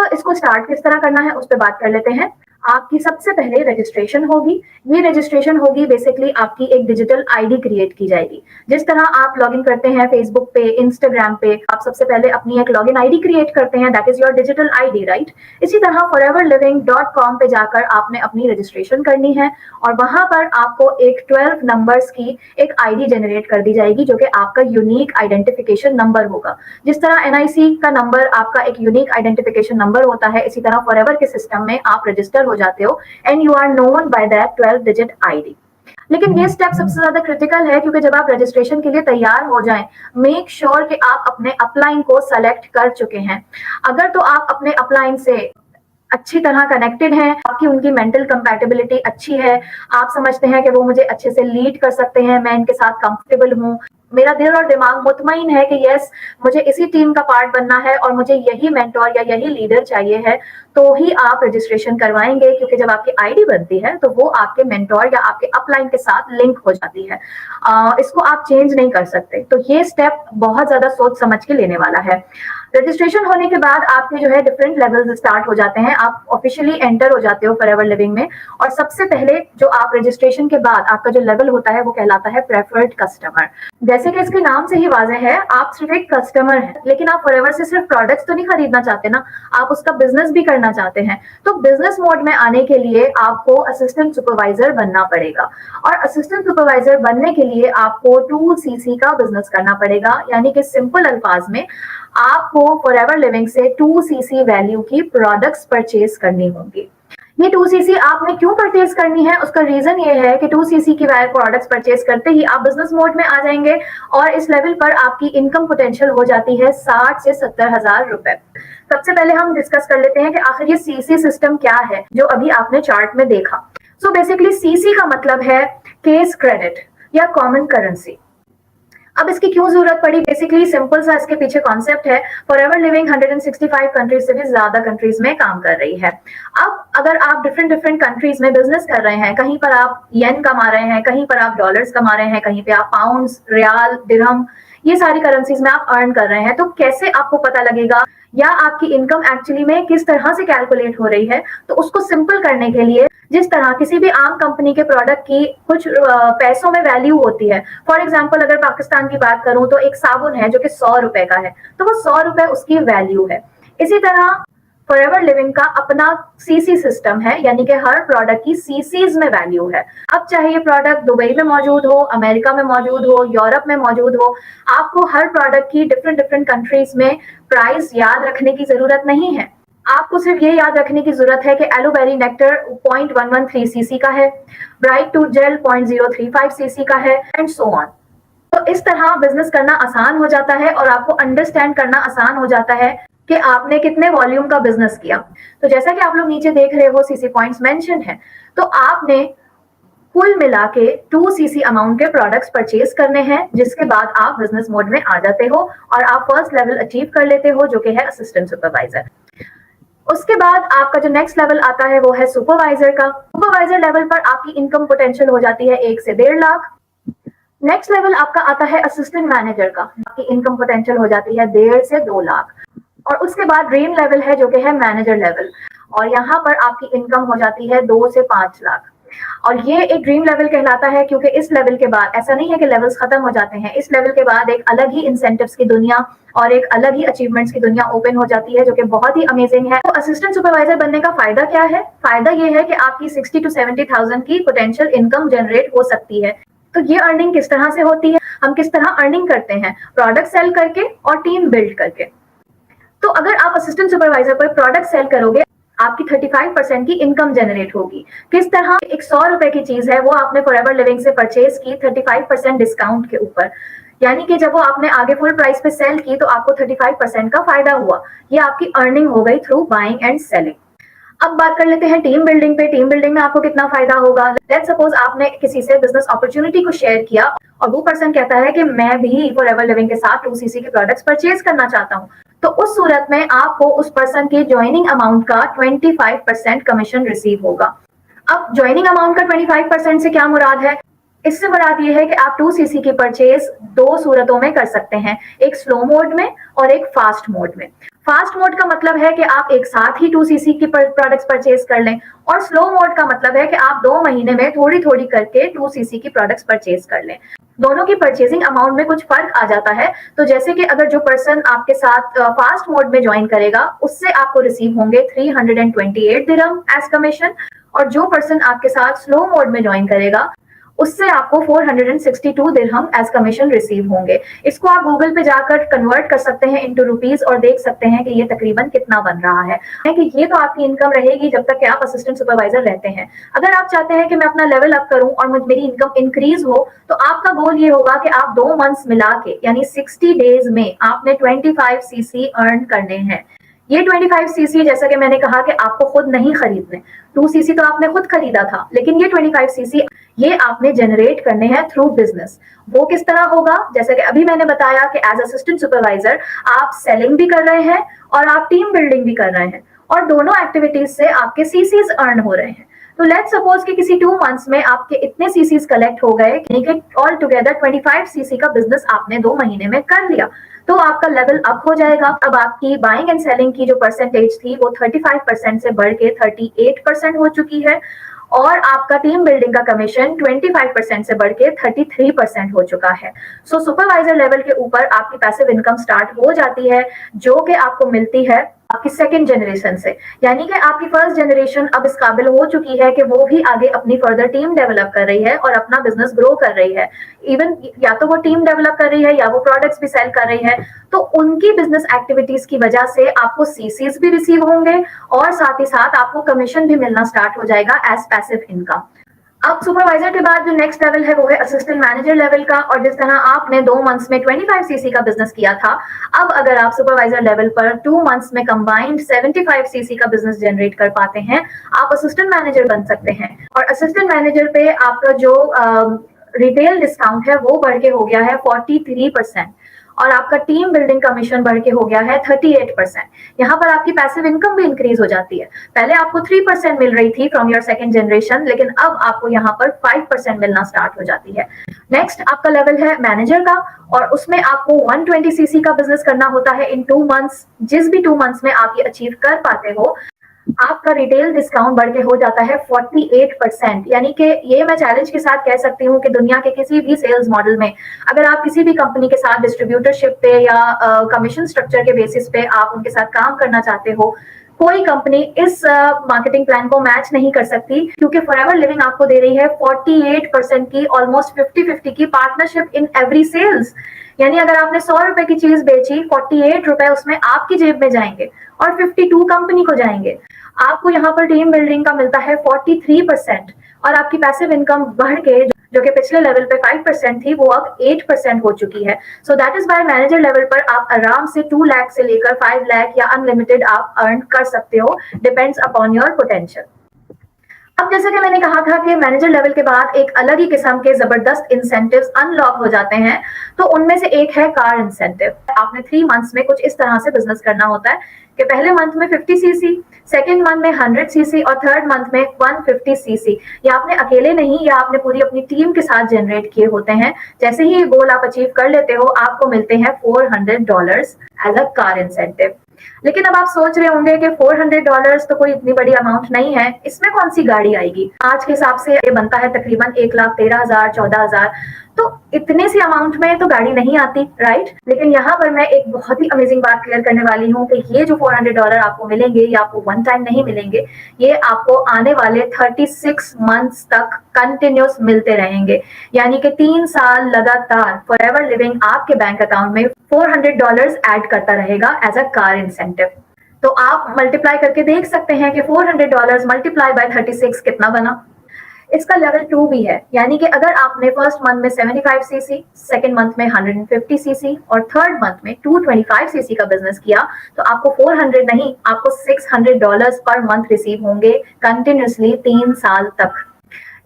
तो इसको स्टार्ट किस तरह करना है उस पर बात कर लेते हैं। आपकी सबसे पहले रजिस्ट्रेशन होगी। ये रजिस्ट्रेशन होगी बेसिकली आपकी एक डिजिटल आईडी क्रिएट की जाएगी। जिस तरह आप लॉगिन करते हैं फेसबुक पे, इंस्टाग्राम पे, आप सबसे पहले अपनी एक लॉगिन आईडी क्रिएट करते हैं, that is your digital ID, right. इसी तरह foreverliving.com पे जाकर आपने अपनी रजिस्ट्रेशन करनी है और वहां पर आपको एक 12 नंबर्स की एक आईडी जनरेट कर दी जाएगी जो कि आपका यूनिक आइडेंटिफिकेशन नंबर होगा। जिस तरह एनआईसी का नंबर आपका एक यूनिक आइडेंटिफिकेशन नंबर होता है, इसी तरह फॉरएवर के सिस्टम में आप रजिस्टर हो जाते हो and you are known by that 12 digit ID. लेकिन ये स्टेप सबसे ज्यादा क्रिटिकल है क्योंकि जब आप रजिस्ट्रेशन के लिए तैयार हो जाएं, मेक श्योर कि आप अपने अपलाइन को सेलेक्ट कर चुके हैं। अगर तो आप अपने अपलाइन से अच्छी तरह कनेक्टेड हैं, आपकी उनकी मेंटल कंपैटिबिलिटी अच्छी है, आप समझते हैं कि वो मुझे अच्छे से लीड कर सकते हैं, मैं इनके साथ कंफर्टेबल हूँ, मेरा दिल और दिमाग मुतमईन है कि यस मुझे इसी टीम का पार्ट बनना है और मुझे यही मेंटोर या यही लीडर चाहिए है, तो ही आप रजिस्ट्रेशन करवाएंगे। क्योंकि जब आपकी आईडी बनती है तो वो आपके मेंटोर या आपके अपलाइन के साथ लिंक हो जाती है, इसको आप चेंज नहीं कर सकते। तो ये स्टेप बहुत ज्यादा सोच समझ के लेने वाला है। रजिस्ट्रेशन होने के बाद आपके जो है डिफरेंट लेवल्स स्टार्ट हो जाते हैं, आप ऑफिशियली एंटर हो जाते हो फॉरएवर लिविंग में। और सबसे पहले जो आप रजिस्ट्रेशन के बाद आपका जो लेवल होता है वो कहलाता है प्रेफर्ड कस्टमर। जैसे कि इसके नाम से ही वाज़ेह है, आप सिर्फ एक कस्टमर हैं, लेकिन आप फॉरएवर से सिर्फ प्रोडक्ट्स तो नहीं खरीदना चाहते ना, आप उसका बिजनेस भी करना चाहते हैं। तो बिजनेस मोड में आने के लिए आपको असिस्टेंट सुपरवाइजर बनना पड़ेगा और असिस्टेंट सुपरवाइजर बनने के लिए आपको 2cc का बिजनेस करना पड़ेगा। यानी कि सिंपल अल्फाज में आपको फॉरएवर लिविंग से 2cc वैल्यू की प्रोडक्ट्स परचेज करनी होंगी। ये 2cc आपने क्यों परचेज करनी है, उसका रीजन ये है कि 2cc की वैल्यू प्रोडक्ट्स परचेज करते ही आप बिजनेस मोड में आ जाएंगे और इस लेवल पर आपकी इनकम पोटेंशियल हो जाती है 60 से 70 हजार रुपए। सबसे पहले हम डिस्कस कर लेते हैं कि आखिर ये सीसी सिस्टम क्या है जो अभी आपने चार्ट में देखा। सो बेसिकली सीसी का मतलब है केस क्रेडिट या कॉमन करेंसी। अब इसकी क्यों जरूरत पड़ी, बेसिकली सिंपल सा इसके पीछे कॉन्सेप्ट है। फॉरएवर लिविंग 165 कंट्रीज से भी ज्यादा कंट्रीज में काम कर रही है। अब अगर आप डिफरेंट कंट्रीज में बिजनेस कर रहे हैं, कहीं पर आप येन कमा रहे हैं, कहीं पर आप डॉलर्स कमा रहे हैं, कहीं पे आप पाउंड्स, रियाल, दिरहम, ये सारी करेंसीज में आप अर्न कर रहे हैं, तो कैसे आपको पता लगेगा या आपकी इनकम एक्चुअली में किस तरह से कैलकुलेट हो रही है। तो उसको सिंपल करने के लिए जिस तरह किसी भी आम कंपनी के प्रोडक्ट की कुछ पैसों में वैल्यू होती है, फॉर एग्जांपल अगर पाकिस्तान की बात करूं तो एक साबुन है जो कि 100 रुपए का है, तो वो 100 रुपए उसकी वैल्यू है। इसी तरह फॉरएवर लिविंग का अपना सीसी सिस्टम है, यानी कि हर प्रोडक्ट की सीसीज में वैल्यू है। अब चाहे ये प्रोडक्ट दुबई में मौजूद हो, अमेरिका में मौजूद हो, यूरोप में मौजूद हो, आपको हर प्रोडक्ट की डिफरेंट कंट्रीज में प्राइस याद रखने की जरूरत नहीं है। आपको सिर्फ ये याद रखने की जरूरत है कि एलोवेरी नेक्टर 0.113 सीसी का है, ब्राइट टूथ जेल 0.035 सीसी का है एंड सो ऑन। तो इस तरह बिजनेस करना आसान हो जाता है और आपको अंडरस्टैंड करना आसान हो जाता है कि आपने कितने वॉल्यूम का बिजनेस किया। तो जैसा कि आप लोग नीचे देख रहे हो सीसी पॉइंट्स मेंशन है, तो आपने कुल मिला के 2cc अमाउंट के प्रोडक्ट्स परचेज करने हैं, जिसके बाद आप बिजनेस मोड में आ जाते हो और आप फर्स्ट लेवल अचीव कर लेते हो जो कि है असिस्टेंट सुपरवाइजर। उसके बाद आपका जो नेक्स्ट लेवल आता है वो है सुपरवाइजर का। सुपरवाइजर लेवल पर आपकी इनकम पोटेंशियल हो जाती है 1 से 1.5 लाख। नेक्स्ट लेवल आपका आता है असिस्टेंट मैनेजर का, आपकी इनकम पोटेंशियल हो जाती है 1.5 से 2 लाख। और उसके बाद ड्रीम लेवल है जो कि है मैनेजर लेवल, और यहाँ पर आपकी इनकम हो जाती है 2 से 5 लाख। और ये एक ड्रीम लेवल कहलाता है क्योंकि इस लेवल के बाद ऐसा नहीं है कि लेवल्स खत्म हो जाते हैं, इस लेवल के बाद एक अलग ही इंसेंटिव्स की दुनिया और एक अलग ही अचीवमेंट्स की दुनिया ओपन हो जाती है जो कि बहुत ही अमेजिंग है। तो असिस्टेंट सुपरवाइजर बनने का फायदा क्या है? फायदा ये है कि आपकी 60 to 70,000 की पोटेंशियल इनकम जनरेट हो सकती है। तो ये अर्निंग किस तरह से होती है, हम किस तरह अर्निंग करते हैं? प्रोडक्ट सेल करके और टीम बिल्ड करके। तो अगर आप असिस्टेंट सुपरवाइजर पर प्रोडक्ट सेल करोगे, आपकी 35% की इनकम जनरेट होगी। किस तरह? एक 100 रुपए की चीज है, वो आपने फॉरएवर लिविंग से परचेज की 35% डिस्काउंट के ऊपर, यानी कि जब वो आपने आगे फुल प्राइस पे सेल की तो आपको 35% का फायदा हुआ। ये आपकी अर्निंग हो गई थ्रू बाइंग एंड सेलिंग। अब बात कर लेते हैं टीम बिल्डिंग पे। टीम बिल्डिंग में आपको कितना फायदा होगा? लेट्स सपोज आपने किसी से बिजनेस अपॉर्चुनिटी को शेयर किया और वो पर्सन कहता है कि मैं भी फॉरएवर लिविंग के साथ 2cc के प्रोडक्ट्स परचेज करना चाहता हूँ, तो उस सूरत में आपको उस पर्सन के ज्वाइनिंग अमाउंट का 25% कमीशन रिसीव होगा। अब ज्वाइनिंग अमाउंट का 25% से क्या मुराद है? इससे मुराद ये है कि आप 2cc की परचेज 2 सूरतों में कर सकते हैं, एक स्लो मोड में और एक फास्ट मोड में। फास्ट मोड का मतलब है कि आप एक साथ ही 2cc की प्रोडक्ट्स परचेज कर लें, और स्लो मोड का मतलब है कि आप 2 महीने में थोड़ी थोड़ी करके 2cc की प्रोडक्ट्स परचेज कर लें। दोनों की परचेजिंग अमाउंट में कुछ फर्क आ जाता है। तो जैसे कि अगर जो पर्सन आपके साथ फास्ट मोड में ज्वाइन करेगा उससे आपको रिसीव होंगे 328 दिरहम एज कमीशन, और जो पर्सन आपके साथ स्लो मोड में ज्वाइन करेगा उससे आपको 462 दिरहम एज कमीशन रिसीव होंगे। इसको आप गूगल पे जाकर कन्वर्ट कर सकते हैं इनटू रुपीस और देख सकते हैं कि ये तकरीबन कितना बन रहा है कि ये तो आपकी इनकम रहेगी जब तक कि आप असिस्टेंट सुपरवाइजर रहते हैं। अगर आप चाहते हैं कि मैं अपना लेवल अप करूं और मेरी इनकम इंक्रीज हो, तो आपका गोल ये होगा कि आप 2 मंथ्स मिला के यानी 60 डेज में आपने 25 सीसी अर्न करने हैं। ये 25 सीसी जैसा कि मैंने कहा कि आपको खुद नहीं खरीदने, 2 सीसी तो आपने खुद खरीदा था, लेकिन ये 25 सीसी ये आपने जनरेट करने हैं थ्रू बिजनेस। वो किस तरह होगा, जैसे कि अभी मैंने बताया कि एज असिस्टेंट सुपरवाइजर आप सेलिंग भी कर रहे हैं और आप टीम बिल्डिंग भी कर रहे हैं, और दोनों एक्टिविटीज से आपके सीसीज अर्न हो रहे हैं। तो लेट्स सपोज कि किसी 2 मंथ्स में आपके इतने सीसीज कलेक्ट हो गए कि ऑल टुगेदर 25 सीसी का बिजनेस आपने 2 महीने में कर लिया, तो आपका लेवल अप हो जाएगा। अब आपकी बाइंग एंड सेलिंग की जो परसेंटेज थी वो 35% से बढ़ के 38% हो चुकी है, और आपका टीम बिल्डिंग का कमीशन 25% से बढ़ के 33% हो चुका है। सो सुपरवाइजर लेवल के ऊपर आपकी पैसिव इनकम स्टार्ट हो जाती है, जो कि आपको मिलती है आपकी सेकंड जनरेशन से। यानी कि आपकी फर्स्ट जनरेशन अब इस काबिल हो चुकी है कि वो भी आगे अपनी फर्दर टीम डेवलप कर रही है और अपना बिजनेस ग्रो कर रही है। इवन या तो वो टीम डेवलप कर रही है या वो प्रोडक्ट्स भी सेल कर रही है, तो उनकी बिजनेस एक्टिविटीज की वजह से आपको सीसीज भी रिसीव होंगे और साथ ही साथ आपको कमीशन भी मिलना स्टार्ट हो जाएगा एज पैसिव इनकम। अब सुपरवाइजर के बाद जो नेक्स्ट लेवल है वो है असिस्टेंट मैनेजर लेवल का, और जिस तरह आपने 2 मंथ्स में 25 सीसी का बिजनेस किया था, अब अगर आप सुपरवाइजर लेवल पर 2 मंथ्स में कंबाइंड 75 सीसी का बिजनेस जनरेट कर पाते हैं, आप असिस्टेंट मैनेजर बन सकते हैं। और असिस्टेंट मैनेजर पे आपका जो रिटेल डिस्काउंट है वो बढ़ के हो गया है 43%, और आपका टीम बिल्डिंग कमीशन बढ़ के हो गया है 38%। यहाँ पर आपकी पैसिव इनकम भी इंक्रीज हो जाती है। पहले आपको 3% मिल रही थी फ्रॉम योर सेकंड जनरेशन, लेकिन अब आपको यहाँ पर 5% मिलना स्टार्ट हो जाती है। नेक्स्ट आपका लेवल है मैनेजर का, और उसमें आपको 120 सीसी का बिजनेस करना होता है इन 2 मंथ्स। जिस भी 2 मंथ्स में आप ये अचीव कर पाते हो, आपका रिटेल डिस्काउंट बढ़ के हो जाता है 48%। यानी कि ये मैं चैलेंज के साथ कह सकती हूँ कि दुनिया के किसी भी सेल्स मॉडल में अगर आप किसी भी कंपनी के साथ डिस्ट्रीब्यूटरशिप पे या कमीशन स्ट्रक्चर के बेसिस पे आप उनके साथ काम करना चाहते हो, कोई कंपनी इस मार्केटिंग प्लान को मैच नहीं कर सकती, क्योंकि फॉरएवर लिविंग आपको दे रही है 48% की, ऑलमोस्ट 50-50 की पार्टनरशिप इन एवरी सेल्स। यानी अगर आपने 100 रुपए की चीज बेची, 48 रुपए उसमें आपकी जेब में जाएंगे और 52 कंपनी को जाएंगे। आपको यहाँ पर टीम बिल्डिंग का मिलता है 43%, और आपकी पैसिव इनकम बढ़ के जो कि पिछले लेवल पे 5% थी वो अब 8% हो चुकी है। So that is why manager level पर आप आराम से 2 लाख से लेकर 5 लाख या अनलिमिटेड आप अर्न कर सकते हो, डिपेंड्स अपॉन योर पोटेंशियल। अब जैसे कि मैंने कहा था कि मैनेजर लेवल के बाद एक अलग ही किस्म के जबरदस्त इंसेंटिव्स अनलॉक हो जाते हैं, तो उनमें से एक है कार इंसेंटिव। आपने 3 मंथ्स में कुछ इस तरह से बिजनेस करना होता है कि पहले मंथ में 50 सीसी, सेकेंड मंथ में 100 सीसी और थर्ड मंथ में 150 सीसी। या आपने अकेले नहीं, या आपने पूरी अपनी टीम के साथ जनरेट किए होते हैं। जैसे ही ये गोल आप अचीव कर लेते हो, आपको मिलते हैं $400 एज अ कार इंसेंटिव। लेकिन अब आप सोच रहे होंगे कि $400 तो कोई इतनी बड़ी अमाउंट नहीं है, इसमें कौन सी गाड़ी आएगी। आज के हिसाब से ये बनता है तकरीबन 1,13,000 14,000, तो इतने सी अमाउंट में तो गाड़ी नहीं आती, राइट। लेकिन यहाँ पर मैं एक बहुत ही अमेजिंग बात क्लियर करने वाली हूँ कि ये जो $400 आपको मिलेंगे, ये आपको वन टाइम नहीं मिलेंगे, ये आपको आने वाले 36 मंथ्स तक कंटिन्यूस मिलते रहेंगे। यानी कि 3 साल लगातार फॉरएवर लिविंग आपके बैंक अकाउंट में $400 ऐड करता रहेगा एज अ कार इंसेंटिव। तो आप मल्टीप्लाई करके देख सकते हैं कि $400 मल्टीप्लाई बाय 36 कितना बना। इसका लेवल 2 भी है, यानी कि अगर आपने फर्स्ट मंथ में 75 सीसी, सेकेंड मंथ में 150 सीसी और थर्ड मंथ में 225 सीसी का बिजनेस किया, तो आपको 400 नहीं, आपको $600 पर मंथ रिसीव होंगे कंटिन्यूसली 3 साल तक।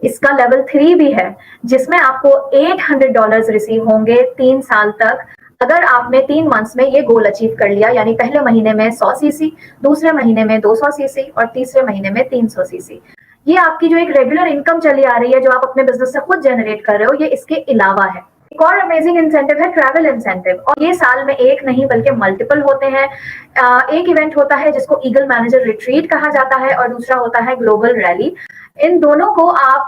इसका लेवल 3 भी है, जिसमें आपको $800 रिसीव होंगे 3 साल तक, अगर आपने 3 मंथ्स में ये गोल अचीव कर लिया। यानी पहले महीने में 100 सीसी, दूसरे महीने में 200 सीसी और तीसरे महीने में 300 सीसी। ये आपकी जो एक रेगुलर इनकम चली आ रही है, जो आप अपने बिजनेस से खुद जनरेट कर रहे हो, ये इसके अलावा है। एक और अमेजिंग इंसेंटिव है ट्रैवल इंसेंटिव, और ये साल में एक नहीं बल्कि मल्टीपल होते हैं। एक इवेंट होता है जिसको ईगल मैनेजर रिट्रीट कहा जाता है और दूसरा होता है ग्लोबल रैली। इन दोनों को आप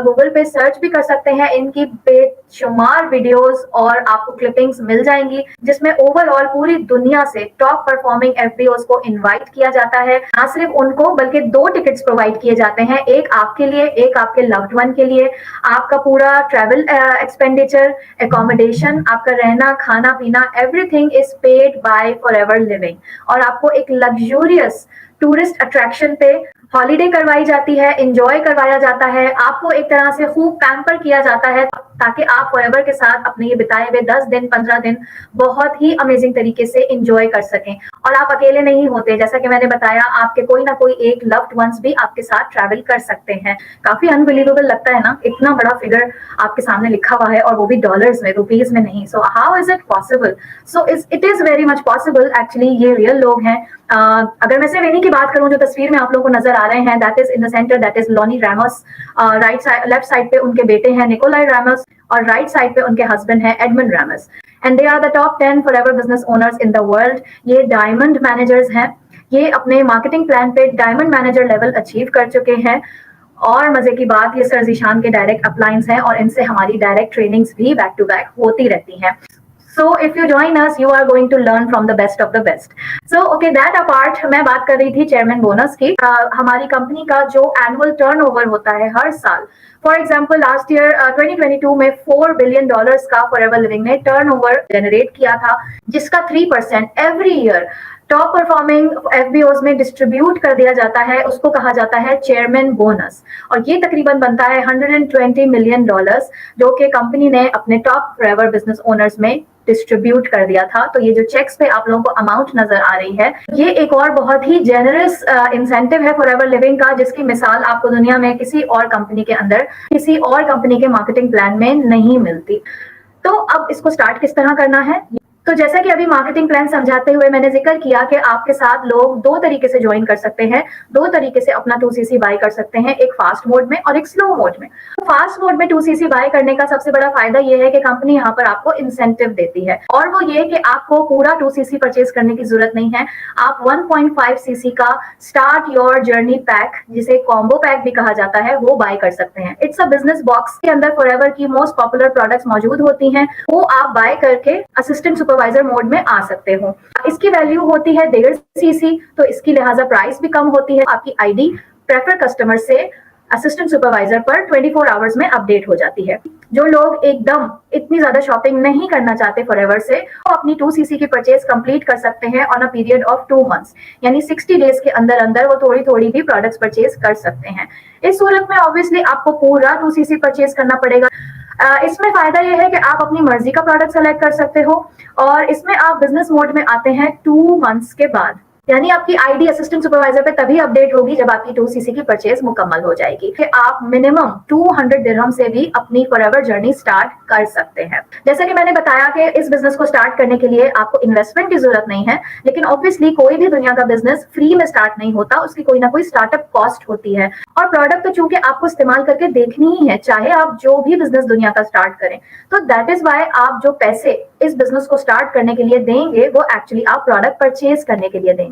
गूगल पे सर्च भी कर सकते हैं, इनकी बेशुमार वीडियोस और आपको क्लिपिंग्स मिल जाएंगी जिसमें ओवरऑल पूरी दुनिया से टॉप परफॉर्मिंग एफबीओस को इनवाइट किया जाता है। ना सिर्फ उनको बल्कि 2 टिकट्स प्रोवाइड किए जाते हैं, एक आपके लिए, एक आपके लव्ड वन के लिए। आपका पूरा ट्रैवल एक्सपेंडिचर, एकोमोडेशन, आपका रहना, खाना पीना, everything is paid by forever living. और आपको एक लग्जूरियस टूरिस्ट अट्रैक्शन पे हॉलीडे करवाई जाती है, एंजॉय करवाया जाता है, आपको एक तरह से खूब पैम्पर किया जाता है ताकि आप फॉरएवर के साथ अपने ये बिताए हुए 10 दिन 15 दिन बहुत ही अमेजिंग तरीके से एंजॉय कर सकें। और आप अकेले नहीं होते, जैसा कि मैंने बताया, आपके कोई ना कोई एक लव्ड वंस भी आपके साथ ट्रैवल कर सकते हैं। काफी अनबिलीवेबल लगता है ना, इतना बड़ा फिगर आपके सामने लिखा हुआ है और वो भी डॉलर्स में, रुपीज में नहीं। So how is it possible? So it is very much possible actually. ये रियल लोग हैं। अगर मैं सिर्फ इन्हीं की बात करूं जो तस्वीर में आप लोगों को नजर आ रहे हैं, that is in the centre, that is Lonnie Ramos. Left side पे उनके बेटे हैं निकोलाई रैमोस और राइट साइड पे उनके हस्बैंड हैं Edmund Ramos. And they are the top 10 forever business owners in the world. ये डायमंड मैनेजर्स हैं। ये अपने मार्केटिंग प्लान पे डायमंड मैनेजर लेवल अचीव कर चुके हैं। और मजे की बात, ये सर जीशान के डायरेक्ट अपलाइंस हैं और इनसे हमारी डायरेक्ट ट्रेनिंग्स भी बैक टू बैक होती रहती हैं। So if you join us, you are going to learn from the best of the best. So okay, that apart, मैं बात कर रही थी चेयरमैन बोनस की। हमारी कंपनी का जो एनुअल टर्नओवर होता है हर साल, फॉर एग्जाम्पल लास्ट ईयर 2022 में $4 बिलियन का फॉरएवर लिविंग ने टर्नओवर जनरेट किया था, जिसका 3% एवरी ईयर टॉप परफॉर्मिंग एफबीओज में डिस्ट्रीब्यूट कर दिया जाता है। उसको कहा जाता है चेयरमैन बोनस, और ये तकरीबन बनता है $120 मिलियन, जो कि कंपनी ने अपने टॉप फॉरएवर बिजनेस ओनर्स में डिस्ट्रीब्यूट कर दिया था। तो ये जो चेक्स पे आप लोगों को अमाउंट नजर आ रही है, ये एक और बहुत ही जेनरस इंसेंटिव है फॉरएवर लिविंग का, जिसकी मिसाल आपको दुनिया में किसी और कंपनी के अंदर, किसी और कंपनी के मार्केटिंग प्लान में नहीं मिलती। तो अब इसको स्टार्ट किस तरह करना है? तो जैसा कि अभी मार्केटिंग प्लान समझाते हुए मैंने जिक्र किया कि आपके साथ लोग 2 तरीके से ज्वाइन कर सकते हैं, 2 तरीके से अपना 2cc बाय कर सकते हैं, एक फास्ट मोड में और एक स्लो मोड में। तो फास्ट मोड में 2cc बाय करने का सबसे बड़ा फायदा यह है कि कंपनी यहाँ पर आपको इंसेंटिव देती है, और वो ये कि आपको पूरा 2cc परचेज करने की जरूरत नहीं है। आप 1.5cc का स्टार्ट योर जर्नी पैक, जिसे कॉम्बो पैक भी कहा जाता है, वो बाय कर सकते हैं। इट्स अ बिजनेस बॉक्स के अंदर फॉरएवर की मोस्ट पॉपुलर प्रोडक्ट्स मौजूद होती हैं, वो आप बाय करके असिस्टेंट सुपरवाइजर मोड में आ सकते हो। इसकी वैल्यू होती है 1.5cc, तो इसकी लिहाजा प्राइस भी कम होती है। आपकी आईडी प्रेफर कस्टमर से असिस्टेंट सुपरवाइजर पर 24 आवर्स में अपडेट हो जाती है। जो लोग एकदम इतनी ज्यादा शॉपिंग नहीं करना चाहते फॉरएवर से, वो अपनी 2cc की परचेज कंप्लीट कर सकते हैं on a period of 2 months, यानी 60 डेज के अंदर अंदर वो थोड़ी थोड़ी भी प्रोडक्ट्स परचेज कर सकते हैं। इस सूरत में ऑब्वियसली आपको पूरा 2cc परचेज करना पड़ेगा। इसमें फायदा यह है कि आप अपनी मर्जी का प्रोडक्ट सेलेक्ट कर सकते हो, और इसमें आप बिजनेस मोड में आते हैं 2 मंथ्स के बाद, यानी आपकी आईडी असिस्टेंट सुपरवाइजर पे तभी अपडेट होगी जब आपकी 2cc की परचेज मुकम्मल हो जाएगी, कि आप मिनिमम 200 दिरहम से भी अपनी फॉरएवर जर्नी स्टार्ट कर सकते हैं। जैसा कि मैंने बताया कि इस बिजनेस को स्टार्ट करने के लिए आपको इन्वेस्टमेंट की जरूरत नहीं है, लेकिन ऑब्वियसली कोई भी दुनिया का बिजनेस फ्री में स्टार्ट नहीं होता, उसकी कोई ना कोई स्टार्टअप कॉस्ट होती है। और प्रोडक्ट तो चूंकि आपको इस्तेमाल करके देखनी ही है, चाहे आप जो भी बिजनेस दुनिया का स्टार्ट करें, तो दैट इज वाई आप जो पैसे इस बिजनेस को स्टार्ट करने के लिए देंगे, वो एक्चुअली आप प्रोडक्ट परचेज करने के लिए देंगे।